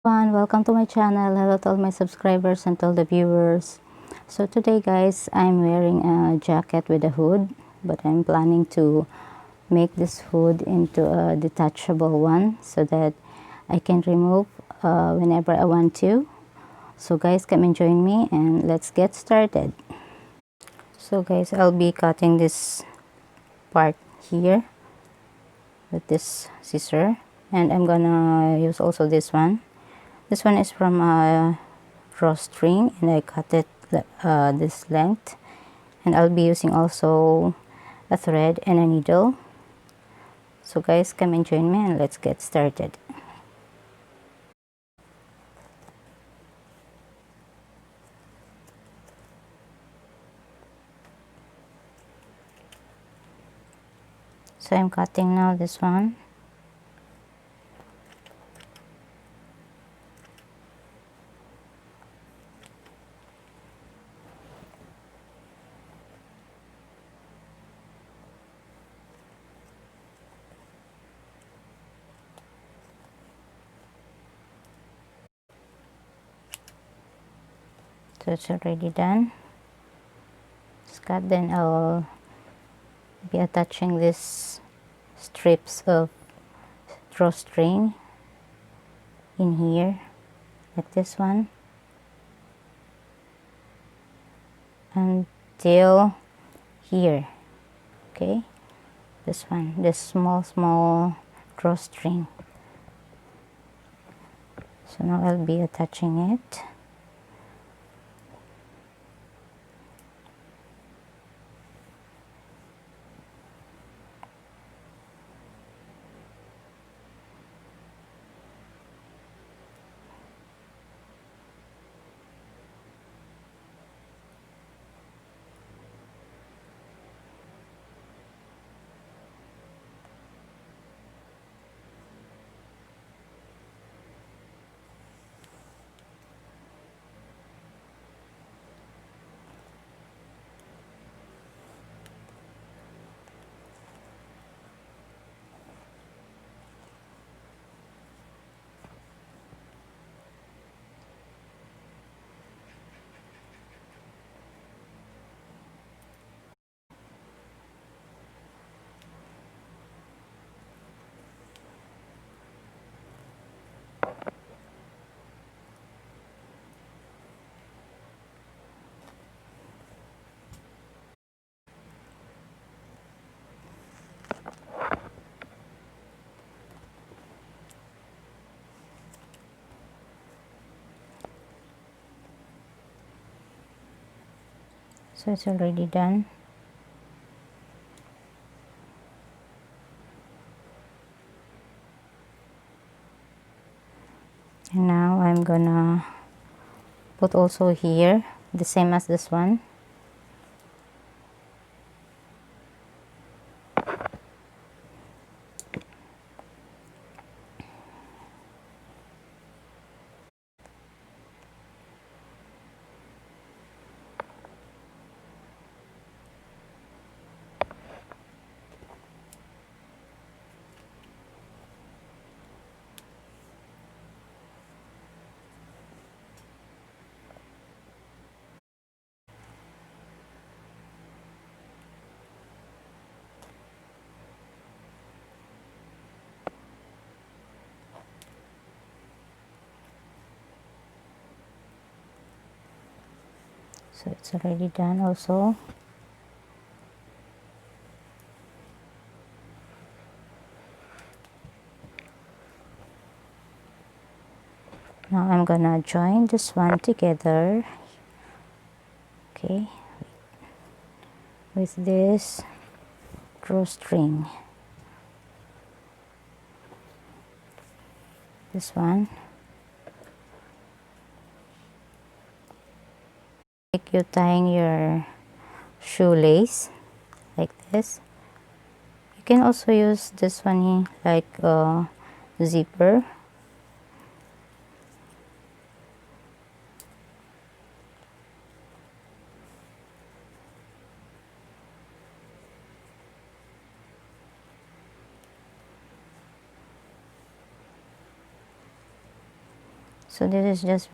Welcome to my channel. Hello to all my subscribers and to all the viewers. So today guys, I'm wearing a jacket with a hood, but I'm planning to make this hood into a detachable one so that I can remove whenever I want to. So guys, come and join me and let's get started. So guys, I'll be cutting this part here with this scissor, and I'm gonna use also this one. This one is from a drawstring, and I cut it this length, and I'll be using also a thread and a needle. So guys, come and join me and let's get started. So I'm cutting now this one. So it's already done. It's cut. Then I'll be attaching these strips of drawstring in here, like this one, until here. Okay, this one, this small drawstring. So now I'll be attaching it. So it's already done. And now I'm gonna put also here the same as this one. So it's already done also. Now I'm gonna join this one together, okay, with this drawstring. This one, like you tying your shoelace like this. You can also use this one like a zipper. So this is just